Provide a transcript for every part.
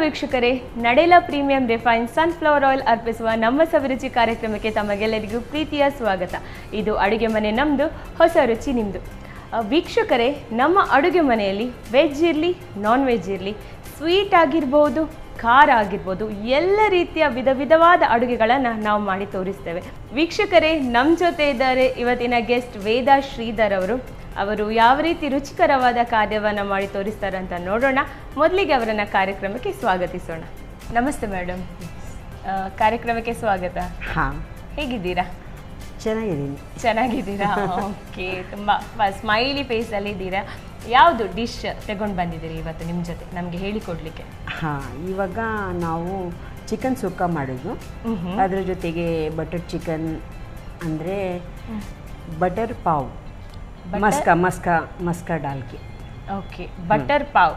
ವೀಕ್ಷಕರೇ, ನಡೆಲ premium refine sunflower oil ಅರ್ಪಿಸುವ ನಮ್ಮ ಸವಿರುಚಿ ಕಾರ್ಯಕ್ರಮಕ್ಕೆ ತಮಗೆಲ್ಲರಿಗೂ ಪ್ರೀತಿಯ ಸ್ವಾಗತ. ಇದು ಅಡುಗೆ ಮನೆ ನಮ್ಮದು, ಹೊಸ ರುಚಿ ನಿಮ್ಮದು. ವೀಕ್ಷಕರೇ, ನಮ್ಮ ಅಡುಗೆ ಮನೆಯಲ್ಲಿ ವೆಜ್ ಇರಲಿ, ನಾನ್ ವೆಜ್ ಇರಲಿ, ಸ್ವೀಟ್ ಆಗಿರ್ಬೋದು, ಖಾರ ಆಗಿರ್ಬೋದು, ಎಲ್ಲ ರೀತಿಯ ವಿಧವಾದ ಅಡುಗೆಗಳನ್ನು ನಾವು ಮಾಡಿ ತೋರಿಸ್ತೇವೆ. ವೀಕ್ಷಕರೇ, ನಮ್ಮ ಜೊತೆ ಇದ್ದಾರೆ ಇವತ್ತಿನ ಗೆಸ್ಟ್ ವೇದಾ ಶ್ರೀಧರ್ ಅವರು ಯಾವ ರೀತಿ ರುಚಿಕರವಾದ ಕಾರ್ಯವನ್ನು ಮಾಡಿ ತೋರಿಸ್ತಾರೆ ಅಂತ ನೋಡೋಣ. ಮೊದಲಿಗೆ ಅವರನ್ನು ಕಾರ್ಯಕ್ರಮಕ್ಕೆ ಸ್ವಾಗತಿಸೋಣ. ನಮಸ್ತೆ ಮೇಡಮ್, ಕಾರ್ಯಕ್ರಮಕ್ಕೆ ಸ್ವಾಗತ. ಹೇಗಿದ್ದೀರಾ? ಚೆನ್ನಾಗಿದ್ದೀರಾ? ಓಕೆ, ತುಂಬ ಸ್ಮೈಲಿ ಫೇಸಲ್ಲಿ ಇದ್ದೀರಾ. ಯಾವುದು ಡಿಶ್ ತಗೊಂಡು ಬಂದಿದ್ದೀರಿ ಇವತ್ತು ನಿಮ್ಮ ಜೊತೆ ನಮಗೆ ಹೇಳಿಕೊಡ್ಲಿಕ್ಕೆ? ಇವಾಗ ನಾವು ಚಿಕನ್ ಸುಕ್ಕ ಮಾಡೋದು. ಅದರ ಜೊತೆಗೆ ಬಟರ್ ಚಿಕನ್ ಅಂದರೆ ಬಟರ್ ಪಾವ್, ಮಸ್ಕಾ ಡಾಲ್ಕೆ. Okay, butter pav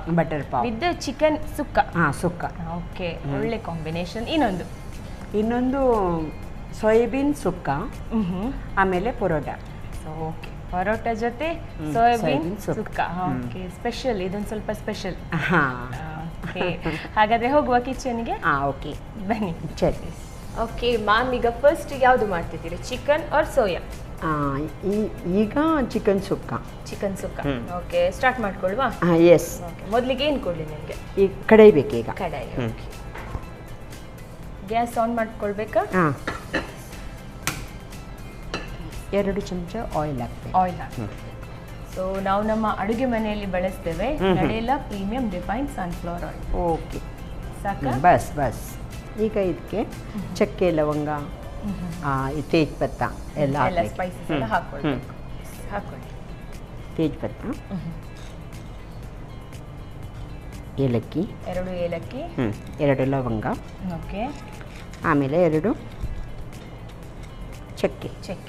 with chicken sukka. Sukka. Okay, ಒಳ್ಳೆ ಕಾಂಬಿನೇಷನ್. ಇನ್ನೊಂದು ಸೋಯಾಬೀನ್ ಸುಕ್ಕ, ಆಮೇಲೆ ಪರೋಟ. ಓಕೆ, ಪರೋಟ ಜೊತೆ ಸೋಯಾಬೀನ್ ಸುಕ್ಕ. ಓಕೆ, ಸ್ಪೆಷಲ್, ಇದೊಂದು ಸ್ವಲ್ಪ ಸ್ಪೆಷಲ್. ಹಾಗಾದ್ರೆ ಹೋಗುವ ಕಿಚನ್ಗೆ. ಓಕೆ, ಬನ್ನಿ. ಸರಿ. ಓಕೆ ಮ್ಯಾಮ್, ಈಗ ಫಸ್ಟ್ ಯಾವುದು ಮಾಡ್ತಿದ್ದೀರಿ, ಚಿಕನ್ ಆರ್ ಸೋಯಾ? ಈಗ ಚಿಕನ್ ಸುಕ್ಕ. ಓಕೆ, ಸ್ಟಾರ್ಟ್ ಮಾಡ್ಕೊಳ್ವಾ? ಎಸ್. ಮೊದಲಿಗೆ ಏನು ಕೊಡಲಿ ನಿಮಗೆ? ಈ ಕಡಾಯಿ ಬೇಕು. ಈಗ ಕಡಾಯಿ. Gas on ಮಾಡ್ಕೊಳ್ಬೇಕಾ? 2 ಚಮಚ ಆಯಿಲ್ ಹಾಕ್ಬೇಕು. ಸೊ ನಾವು ನಮ್ಮ ಅಡುಗೆ ಮನೆಯಲ್ಲಿ ಬಳಸ್ತೇವೆ ನಡೆಲ premium refined sunflower oil. Okay, ಸಾಕಾ? ಬಸ್. ಈಗ ಇದಕ್ಕೆ ಚಕ್ಕೆ, ಲವಂಗ, ತೇಜ್ಪತ್ತ ಎಲ್ಲ ಸ್ಪೈಸಸ್ ಎಲ್ಲ ಹಾಕೊಳ್ಳಿ. ತೇಜ್ಪತ್ತ, ಏಲಕ್ಕಿ, 2 ಏಲಕ್ಕಿ, 2 ಲವಂಗ, ಓಕೆ, ಆಮೇಲೆ 2 ಚಕ್ಕೆ.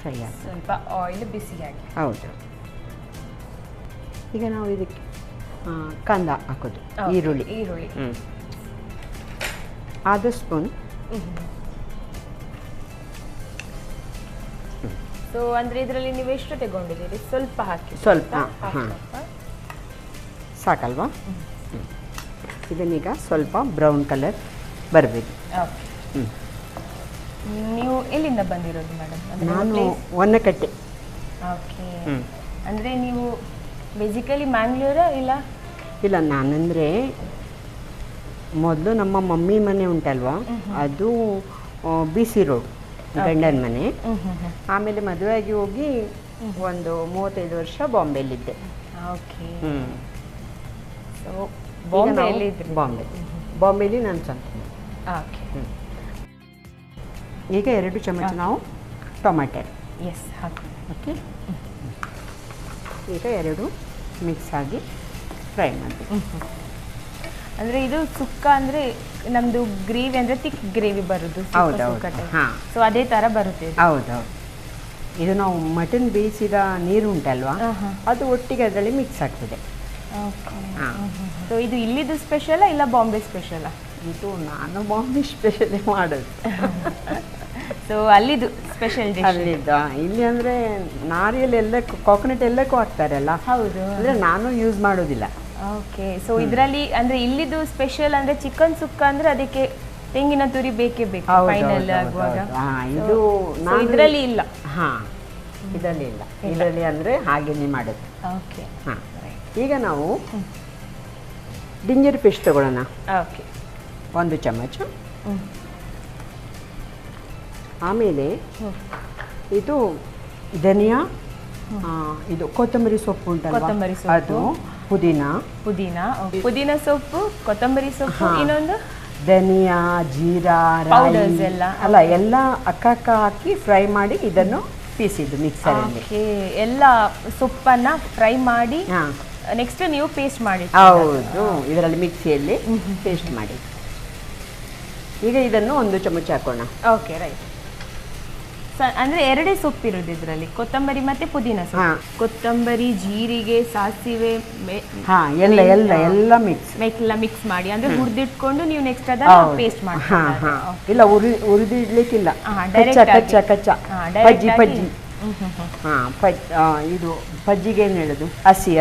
ಫ್ರೈ ಆಗಿ ಸ್ವಲ್ಪ ಆಯಿಲ್ ಬಿಸಿಯಾಗಿ. ಹೌದು. ಈಗ ನಾವು ಇದಕ್ಕೆ ಕಾಂದ ಹಾಕೋದು, ಈರುಳ್ಳಿ ಆದ ಸ್ಪೂನ್. ಸೊ ಅಂದರೆ ಇದರಲ್ಲಿ ನೀವು ಎಷ್ಟು ತಗೊಂಡಿದ್ದೀರಿ? ಸ್ವಲ್ಪ ಹಾಕಿ. ಸ್ವಲ್ಪ ಸಾಕಲ್ವಾ? ಇದನ್ನೀಗ ಸ್ವಲ್ಪ ಬ್ರೌನ್ ಕಲರ್ ಬರಬೇಕು. ನೀವು ಎಲ್ಲಿಂದ ಬಂದಿರೋದು ಮೇಡಮ್? ನಾನು ಹೊನ್ನಕಟ್ಟೆ. ಓಕೆ, ಅಂದರೆ ನೀವು ಬೇಸಿಕಲಿ ಮ್ಯಾಂಗ್ಳೂರ? ಇಲ್ಲ, ನಾನಂದರೆ ಮೊದಲು ನಮ್ಮ ಮಮ್ಮಿ ಮನೆ ಉಂಟಲ್ವಾ, ಅದು BC ರೋಡ್, ಗಂಡನ ಮನೆ. ಆಮೇಲೆ ಮದುವೆಯಾಗಿ ಹೋಗಿ ಒಂದು 35 ವರ್ಷ ಬಾಂಬೆಯಲ್ಲಿದ್ದೆ. ಓಕೆ, ಸೊ ಬಾಂಬೆಲಿ ನಾನು ಸ್ವಂತ. ಓಕೆ, ಈಗ 2 ಚಮಚ ನಾವು ಟೊಮ್ಯಾಟೊ. ಎಸ್, ಹಾಕಿ. ಓಕೆ, ಈಗ 2 ಮಿಕ್ಸ್ ಆಗಿ ಫ್ರೈ ಮಾಡಿ. ಅಂದರೆ ಇದು ಸುಕ್ಕ ಅಂದರೆ ನಮ್ಮದು ಗ್ರೇವಿ ಅಂದರೆ ತಿಕ್ ಗ್ರೇವಿ ಬರೋದು. ಸೊ ಅದೇ ಥರ ಬರುತ್ತೆ. ಹೌದೌದು. ಇದು ನಾವು ಮಟನ್ ಬೇಯಿಸಿದ ನೀರು ಉಂಟಲ್ವಾ, ಅದು ಒಟ್ಟಿಗೆ ಅದರಲ್ಲಿ ಮಿಕ್ಸ್ ಆಗ್ತದೆ. ಓಕೆ, ಸೊ ಇದು ಇಲ್ಲಿದು ಸ್ಪೆಷಲಾ ಇಲ್ಲ ಬಾಂಬೆ ಸ್ಪೆಷಲಾ? ಇದು ನಾನು ಬಾಂಬೆ ಸ್ಪೆಷಲೇ ಮಾಡೋದು. ಸೊ ಅಲ್ಲಿದು ಸ್ಪೆಷಲ್ ಡಿಶ್ ಅಲ್ಲಿದ್ದು. ಇಲ್ಲಿ ಅಂದರೆ ನಾರಿಯಲ್ಲಿ ಎಲ್ಲಕ್ಕೂ, ಕೋಕೋನಟ್ ಎಲ್ಲಕ್ಕೂ ಹಾಕ್ತಾರಲ್ಲ. ಹೌದು, ಅಂದರೆ ನಾನು ಯೂಸ್ ಮಾಡೋದಿಲ್ಲ. ಓಕೆ, ಸೊ ಇದರಲ್ಲಿ ಅಂದರೆ ಇಲ್ಲಿದು ಸ್ಪೆಷಲ್ ಅಂದರೆ ಚಿಕನ್ ಸುಕ್ಕ ಅಂದರೆ ಅದಕ್ಕೆ ತೆಂಗಿನ ತುರಿ ಬೇಕೇ ಬೇಕು ಫೈನಲ್ ಆಗುವಾಗ. ಇದು ಇದರಲ್ಲಿ ಇಲ್ಲ. ಇದರಲ್ಲಿ ಇಲ್ಲ. ಇದರಲ್ಲಿ ಅಂದರೆ ಹಾಗೇನೆ ಮಾಡೋದು. ಓಕೆ, ಈಗ ನಾವು ಜಿಂಜರ್ ಪೇಸ್ಟ್ ತಗೊಳ್ಳೋಣ. ಓಕೆ, 1 ಚಮಚ. ಆಮೇಲೆ ಇದು ಧನಿಯಾ, ಇದು ಕೊತ್ತಂಬರಿ ಸೊಪ್ಪು ಉಂಟಲ್ಲ, ಅದು ಪುದೀನ ಸೊಪ್ಪು, ಕೊತ್ತಂಬರಿ ಸೊಪ್ಪು, ಇನ್ನೊಂದು ಧನಿಯಾ, ಜೀರಾ, ಪೌಡರ್ಸ್ ಎಲ್ಲ ಅಕ್ಕ ಹಾಕಿ ಫ್ರೈ ಮಾಡಿ ಇದನ್ನು ಪೀಸಿದ್ದು ಮಿಕ್ಸರಲ್ಲಿ. ಎಲ್ಲ ಸೊಪ್ಪನ್ನ ಫ್ರೈ ಮಾಡಿ ನೆಕ್ಸ್ಟ್ ನೀವು ಪೇಸ್ಟ್ ಮಾಡಿ. ಹೌದು, ಇದರಲ್ಲಿ ಮಿಕ್ಸಿಯಲ್ಲಿ ಪೇಸ್ಟ್ ಮಾಡಿ. ಈಗ ಇದನ್ನು 1 ಚಮಚ ಹಾಕೋಣ. Okay, right. ಅಂದರೆ 2 ಸೊಪ್ಪು ಇರೋದು ಇದರಲ್ಲಿ, ಕೊತ್ತಂಬರಿ ಮತ್ತೆ ಪುದೀನ ಸೊಪ್ಪು. ಕೊತ್ತಂಬರಿ, ಜೀರಿಗೆ, ಸಾಸಿವೆ ಎಲ್ಲ ಮಿಕ್ಸ್ ಮಾಡಿ, ಅಂದ್ರೆ ಹುರಿದಿಟ್ಕೊಂಡು ನೀವು ನೆಕ್ಸ್ಟ್ ಅದನ್ನ ಪೇಸ್ಟ್ ಮಾಡಿ. ಇಲ್ಲ, ಹುರಿದಿಡ್ಲಿಕ್ಕಿಲ್ಲ, ಕಚ್ಚ ಪಜ್ಜಿ. ಇದು ಪಜ್ಜಿಗೆ ಏನು ಹೇಳೋದು, ಹಸಿ.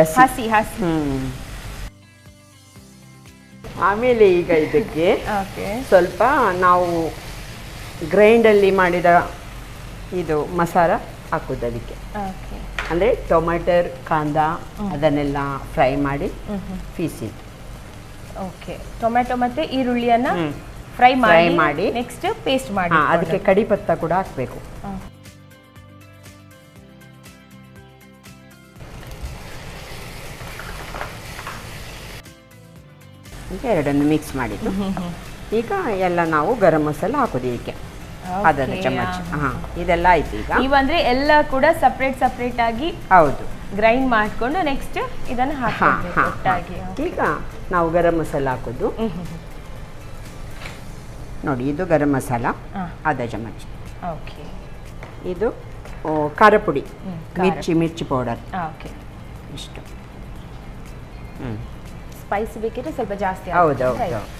ಆಮೇಲೆ ಈಗ ಇದಕ್ಕೆ ಓಕೆ ಸ್ವಲ್ಪ ನಾವು ಗ್ರೈಂಡಲ್ಲಿ ಮಾಡಿದ ಇದು ಮಸಾಲ ಹಾಕೋದು ಅದಕ್ಕೆ. ಓಕೆ ಅಂದರೆ ಟೊಮೆಟರ್ ಕಾಂದ ಅದನ್ನೆಲ್ಲ ಫ್ರೈ ಮಾಡಿ ಪೀಸಿದ್ದು. ಓಕೆ ಟೊಮೆಟೊ ಮತ್ತು ಈರುಳ್ಳಿಯನ್ನು ಫ್ರೈ ಮಾಡಿ ನೆಕ್ಸ್ಟ್ ಪೇಸ್ಟ್ ಮಾಡಿ ಅದಕ್ಕೆ ಕಡಿ ಪತ್ತ ಕೂಡ ಹಾಕಬೇಕು. ಎರಡನ್ನು ಮಿಕ್ಸ್ ಮಾಡಿದ್ದು. ಈಗ ಎಲ್ಲ ನಾವು ಗರಂ ಮಸಾಲ ಹಾಕೋದು ಇದಕ್ಕೆ ಅದರ ಚಮಚ. ಇದೆಲ್ಲ ಆಯ್ತು. ಈಗ ನೀವಂದ್ರೆ ಎಲ್ಲ ಕೂಡ ಸಪ್ರೇಟ್ ಆಗಿ ಹೌದು ಗ್ರೈಂಡ್ ಮಾಡಿಕೊಂಡು ನೆಕ್ಸ್ಟ್ ಇದನ್ನು ಹಾಕಿ. ಈಗ ನಾವು ಗರಂ ಮಸಾಲ ಹಾಕೋದು ನೋಡಿ. ಇದು ಗರಂ ಮಸಾಲ ಅರ್ಧ ಚಮಚ. ಓಕೆ ಇದು ಖಾರ ಪುಡಿ, ಮಿರ್ಚಿ ಪೌಡರ್ ಓಕೆ ಇಷ್ಟು. ಸ್ಪೈಸಿ ಬೇಕಿದ್ರೆ ಸ್ವಲ್ಪ ಜಾಸ್ತಿ.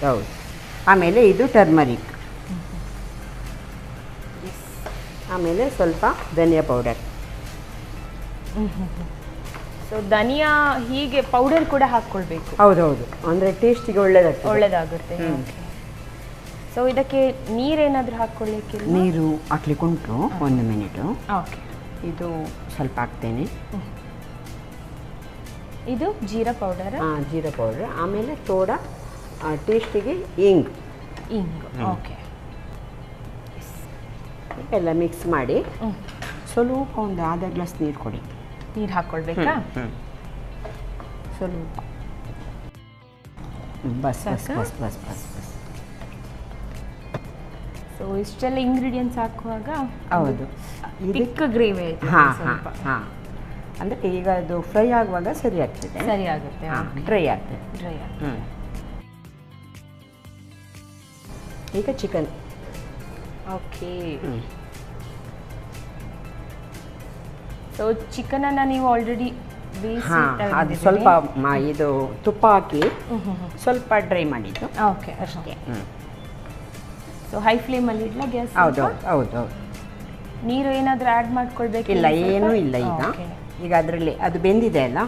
ಹೌದು. ಆಮೇಲೆ ಇದು ಟರ್ಮರಿಕ್, ಆಮೇಲೆ ಸ್ವಲ್ಪ ಧನಿಯಾ ಪೌಡರ್. ಸೊ ಧನಿಯಾ ಹೀಗೆ ಪೌಡರ್ ಕೂಡ ಹಾಕ್ಕೊಳ್ಬೇಕು. ಹೌದೌದು, ಅಂದರೆ ಟೇಸ್ಟಿಗೆ ಒಳ್ಳೆದಾಗುತ್ತೆ. ಸೊ ಇದಕ್ಕೆ ನೀರೇನಾದರೂ ಹಾಕ್ಕೊಳ್ಳಿಕ್ಕೆ? ನೀರು ಹಾಕ್ಲಿಕ್ಕೆ ಉಂಟು, 1 ಮಿನಿಟು. ಓಕೆ ಇದು ಸ್ವಲ್ಪ ಹಾಕ್ತೇನೆ. ಇದು ಜೀರಾ ಪೌಡರ್. ಜೀರಾ ಪೌಡರ್. ಆಮೇಲೆ ತೋಡ ಟೇಸ್ಟಿಗೆ ಇಂಗ್. ಓಕೆ ಎಲ್ಲ ಮಿಕ್ಸ್ ಮಾಡಿ ಸ್ವಲ್ಪ ಒಂದು ಅರ್ಧ ಗ್ಲಾಸ್ ನೀರು ಕೊಡಿ. ನೀರು ಹಾಕ್ಕೊಳ್ಬೇಕಾ? ಸ್ವಲ್ಪ ಬಸ್. ಸೊ ಇಷ್ಟೆಲ್ಲ ಇಂಗ್ರೀಡಿಯೆಂಟ್ಸ್ ಹಾಕುವಾಗ ಹೌದು ತಿಕ್ಕ ಗ್ರೇವಿ ಆಯಿತು. ಅಂದರೆ ಈಗ ಅದು ಫ್ರೈ ಆಗುವಾಗ ಸರಿ ಆಗ್ತದೆ. ಸರಿ ಆಗುತ್ತೆ. ಡ್ರೈ ಆಗ್ತದೆ. ಈಗ ಚಿಕನ್. ಓಕೆ ಸೊ ಚಿಕನನ್ನು ನೀವು ಆಲ್ರೆಡಿ ಅದು ಸ್ವಲ್ಪ ಇದು ತುಪ್ಪ ಹಾಕಿ ಸ್ವಲ್ಪ ಡ್ರೈ ಮಾಡಿದ್ದು. ಓಕೆ ಅಷ್ಟೇ. ಸೊ ಹೈ ಫ್ಲೇಮಲ್ಲಿ ಇಡ್ಲಾ ಗ್ಯಾಸ್? ಹೌದು. ನೀರು ಏನಾದರೂ ಆ್ಯಡ್ ಮಾಡ್ಕೊಳ್ಬೇಕು? ಇಲ್ಲ, ಏನೂ ಇಲ್ಲ. ಈಗ ಅದರಲ್ಲಿ ಅದು ಬೆಂದಿದೆ ಅಲ್ಲ,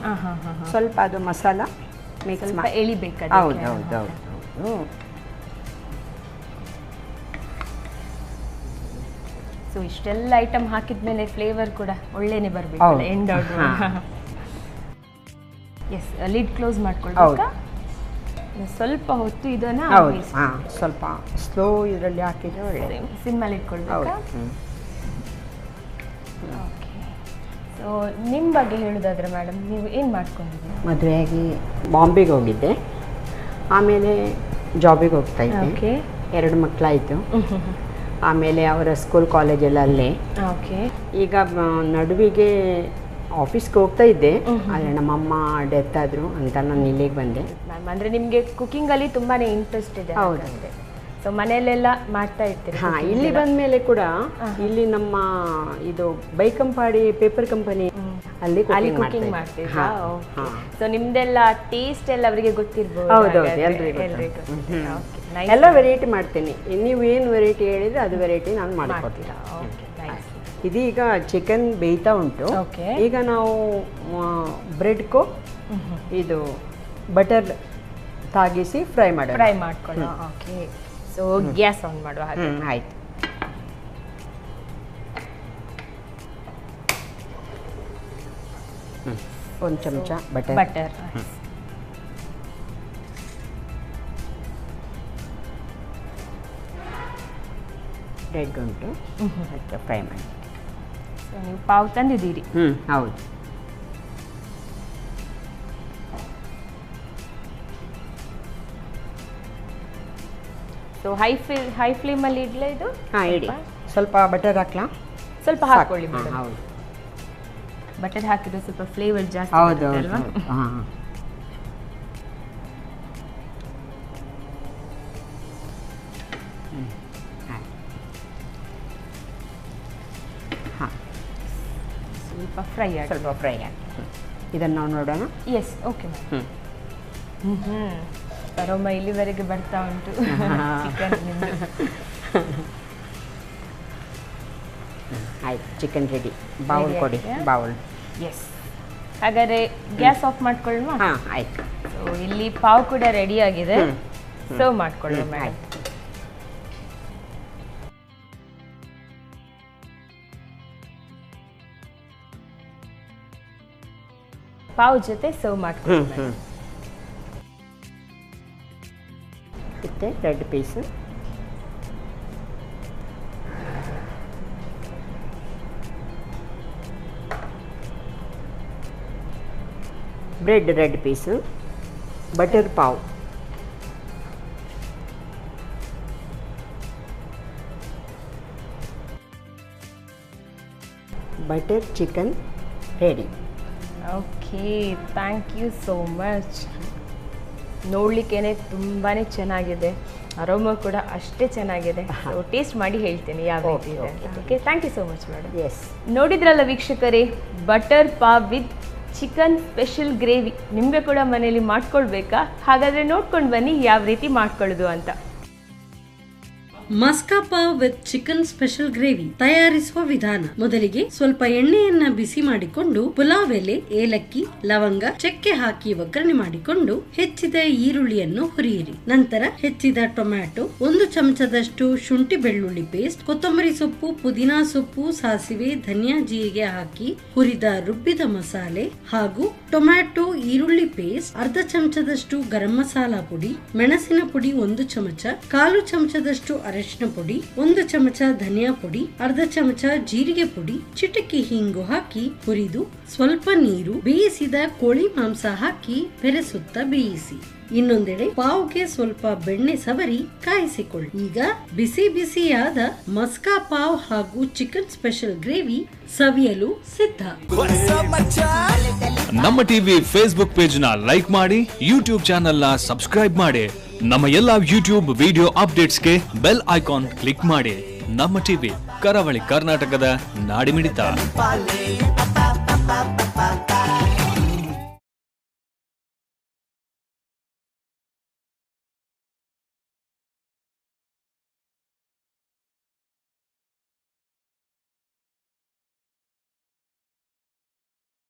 ಸ್ವಲ್ಪ ಅದು ಮಸಾಲ ಮಿಕ್ಸ್ ಮಾಡಿ ಎಳಿಬೇಕು. ಹೌದು. ಸೊ ಇಷ್ಟೆಲ್ಲ ಐಟಮ್ ಹಾಕಿದ್ಮೇಲೆ ಫ್ಲೇವರ್ ಕೂಡ ಒಳ್ಳೆನೇ ಬರಬೇಕು. ಎಂಡ್ ಎಸ್, ಲಿಡ್ ಕ್ಲೋಸ್ ಮಾಡ್ಕೊಳ್ಬೇಕಾ? ಸ್ವಲ್ಪ ಹೊತ್ತು ಇದನ್ನು ಸ್ವಲ್ಪ ಸ್ಲೋ ಇದರಲ್ಲಿ ಹಾಕಿದ್ರೆ ಒಳ್ಳೆ. ಸಿಮ್ಮಲ್ಲಿ ಇಟ್ಕೊಳ್ಬೇಕಾ? ಓಕೆ. ಸೊ ನಿಮ್ಮ ಬಗ್ಗೆ ಹೇಳೋದಾದ್ರೆ ಮೇಡಮ್, ನೀವು ಏನು ಮಾಡ್ಕೊಂಡಿದ್ದೀರಿ? ಮದುವೆಯಾಗಿ ಬಾಂಬೆಗೆ ಹೋಗಿದ್ದೆ, ಆಮೇಲೆ ಜಾಬಿಗೆ ಹೋಗ್ತಾ ಇದ್ದೆ. ಓಕೆ. 2 ಮಕ್ಕಳಾಯಿತು. ಆಮೇಲೆ ಅವರ ಸ್ಕೂಲ್ ಕಾಲೇಜೆಲ್ಲ ಅಲ್ಲೇ. ಓಕೆ. ಈಗ ನಡುವಿಗೆ ಆಫೀಸ್ಗೆ ಹೋಗ್ತಾ ಇದ್ದೆ, ಆದರೆ ನಮ್ಮಮ್ಮ ಡೆತ್ ಆದರು ಅಂತ ನಾನು ಇಲ್ಲಿಗೆ ಬಂದೆ. ಮ್ಯಾಮ್, ಅಂದರೆ ನಿಮಗೆ ಕುಕ್ಕಿಂಗಲ್ಲಿ ತುಂಬಾ ಇಂಟ್ರೆಸ್ಟ್ ಇದೆ? ಹೌದು. ಸೊ ಮನೆಯಲ್ಲೆಲ್ಲ ಮಾಡ್ತಾ ಇರ್ತೀರಿ? ಇಲ್ಲಿ ಬಂದ ಮೇಲೆ ಕೂಡ ಇಲ್ಲಿ ನಮ್ಮ ಇದು ಬೈಕಂಪಾಡಿ ಪೇಪರ್ ಕಂಪನಿ ಅಲ್ಲಿ ಕುಕಿಂಗ್ ಮಾಡ್ತೀರಾ? ಸೊ ನಿಮ್ದೆಲ್ಲ ಟೇಸ್ಟ್ ಎಲ್ಲ ಅವರಿಗೆ ಗೊತ್ತಿರ್ಬೋದು. ಹೌದೌದು, ಎಲ್ಲ ವೆರೈಟಿ ಮಾಡ್ತೇನೆ. ನೀವು ಏನು ವೆರೈಟಿ ಹೇಳಿದ್ರೆ ಅದು ವೆರೈಟಿ ನಾನು ಮಾಡಿಕೊಡ್ತೀನಿ. ಇದೀಗ ಚಿಕನ್ ಬೇಯ್ತಾ ಉಂಟು. ಈಗ ನಾವು ಬ್ರೆಡ್ಗೂ ಇದು ಬಟರ್ ತಾಗಿಸಿ ಫ್ರೈ ಮಾಡ್ಕೊಳ್ಳೋ. ಓಕೆ. ಸೊ ಗ್ಯಾಸ್ ಆನ್ ಮಾಡುವ ಹಾಗೆ. ಆಯ್ತು. ಒಂದು ಚಮಚ ಬಟರ್. ಬ್ರೆಡ್ ಉಂಟು, ಫ್ರೈ ಮಾಡಿ. ಸೊ ನೀವು ಪಾವ್ ತಂದಿದ್ದೀರಿ? ಹೌದು. ಸೊ ಹೈ ಫ್ಲೇಮಲ್ಲಿ ಇಡಲೇ ಇದು? ಇಡಿ. ಸ್ವಲ್ಪ ಬಟರ್ ಹಾಕ್ಲಾ? ಸ್ವಲ್ಪ ಹಾಕೊಳ್ಳಿ. ಹೌದು, ಬಟರ್ ಹಾಕಿದ್ರೆ ಸ್ವಲ್ಪ ಫ್ಲೇವರ್ ಜಾಸ್ತಿ. ಹೌದು ಅಲ್ವಾ? ಸ್ವಲ್ಪ ಫ್ರೈ ಆಗಿ. ಇದನ್ನು ನಾವು ನೋಡೋಣ. S, okay ma'am. ಅರೋಮ ಇಲ್ಲಿವರೆಗೆ ಬರ್ತಾ ಉಂಟು. ಆಯ್ತು, ಚಿಕನ್ ರೆಡಿ. ಬೌಲ್ ಕೊಡಿ. ಬೌಲ್. ಎಸ್. ಹಾಗಾದರೆ ಗ್ಯಾಸ್ ಆಫ್ ಮಾಡ್ಕೊಳ್ಳುವ? ಆಯ್ತು. ಸೊ ಇಲ್ಲಿ ಪಾವ್ ಕೂಡ ರೆಡಿ ಆಗಿದೆ. ಸರ್ವ್ ಮಾಡ್ಕೊಳ್ಳೋಣ ಮೇಡಮ್. ಪಾವ್ ಜೊತೆ ಸರ್ವ್ ಮಾಡ್ಕೊಳ್ಳೋಣ. ಮತ್ತೆ red piece, bread red piece, butter pav, butter chicken ready. Okay, thank you so much. ನೋಡ್ಲಿಕ್ಕೇನೆ ತುಂಬಾ ಚೆನ್ನಾಗಿದೆ, ಅರೋಮ ಕೂಡ ಅಷ್ಟೇ ಚೆನ್ನಾಗಿದೆ. ಸೊ ಟೇಸ್ಟ್ ಮಾಡಿ ಹೇಳ್ತೀನಿ ಯಾವ ರೀತಿ ಇದೆ ಅಂತ. Okay, thank you so much madam. Yes, ನೋಡಿದ್ರಲ್ಲ ವೀಕ್ಷಕರೇ, butter pav with chicken special gravy. ನಿಮಗೆ ಕೂಡ ಮನೆಯಲ್ಲಿ ಮಾಡ್ಕೊಳ್ಬೇಕಾ? ಹಾಗಾದರೆ ನೋಡ್ಕೊಂಡು ಬನ್ನಿ ಯಾವ ರೀತಿ ಮಾಡ್ಕೊಳ್ಳೋದು ಅಂತ. Maska pav with chicken special gravy ತಯಾರಿಸುವ ವಿಧಾನ. ಮೊದಲಿಗೆ ಸ್ವಲ್ಪ ಎಣ್ಣೆಯನ್ನ ಬಿಸಿ ಮಾಡಿಕೊಂಡು ಪುಲಾವ್ ಎಲೆ, ಏಲಕ್ಕಿ, ಲವಂಗ, ಚಕ್ಕೆ ಹಾಕಿ ಒಗ್ಗರಣೆ ಮಾಡಿಕೊಂಡು ಹೆಚ್ಚಿದ ಈರುಳ್ಳಿಯನ್ನು ಹುರಿಯಿರಿ. ನಂತರ ಹೆಚ್ಚಿದ ಟೊಮ್ಯಾಟೊ, 1 ಚಮಚದಷ್ಟು ಶುಂಠಿ ಬೆಳ್ಳುಳ್ಳಿ ಪೇಸ್ಟ್, ಕೊತ್ತಂಬರಿ ಸೊಪ್ಪು, ಪುದೀನಾ ಸೊಪ್ಪು, ಸಾಸಿವೆ, ಧನಿಯಾ, ಜೀರಿಗೆ ಹಾಕಿ ಹುರಿದ ರುಬ್ಬಿದ ಮಸಾಲೆ ಹಾಗೂ ಟೊಮ್ಯಾಟೊ ಈರುಳ್ಳಿ ಪೇಸ್ಟ್, 1/2 ಚಮಚದಷ್ಟು ಗರಂ ಮಸಾಲಾ ಪುಡಿ, ಮೆಣಸಿನ ಪುಡಿ 1 ಚಮಚ, 1/4 ಚಮಚದಷ್ಟು ಅರಿಶಿನ ಪುಡಿ, 1 ಚಮಚ ಧನಿಯಾ ಪುಡಿ, 1/2 ಚಮಚ ಜೀರಿಗೆ ಪುಡಿ, ಚಿಟಿಕೆ ಹಿಂಗು ಹಾಕಿ ಹುರಿದು ಸ್ವಲ್ಪ ನೀರು, ಬೇಯಿಸಿದ ಕೋಳಿ ಮಾಂಸ ಹಾಕಿ ಬೆರೆಸುತ್ತಾ ಬೇಯಿಸಿ. ಇನ್ನೊಂದೆಡೆ ಪಾವ್ಗೆ ಸ್ವಲ್ಪ ಬೆಣ್ಣೆ ಸವರಿ ಕಾಯಿಸಿಕೊಳ್ಳಿ. ಈಗ ಬಿಸಿ ಬಿಸಿಯಾದ ಮಸ್ಕಾ ಪಾವ್ ಹಾಗೂ ಚಿಕನ್ ಸ್ಪೆಷಲ್ ಗ್ರೇವಿ ಸವಿಯಲು ಸಿದ್ಧ. ನಮ್ಮ ಟಿವಿ ಫೇಸ್ಬುಕ್ ಪೇಜ್ ನ ಲೈಕ್ ಮಾಡಿ, ಯೂಟ್ಯೂಬ್ ಚಾನೆಲ್ ನ ಸಬ್ಸ್ಕ್ರೈಬ್ ಮಾಡಿ. ನಮ್ಮ ಎಲ್ಲಾ ಯೂಟ್ಯೂಬ್ ವಿಡಿಯೋ ಅಪ್ಡೇಟ್ಸ್ಗೆ ಬೆಲ್ ಐಕಾನ್ ಕ್ಲಿಕ್ ಮಾಡಿ. ನಮ್ಮ ಟಿವಿ, ಕರಾವಳಿ ಕರ್ನಾಟಕದ ನಾಡಿಮಿಡಿತ.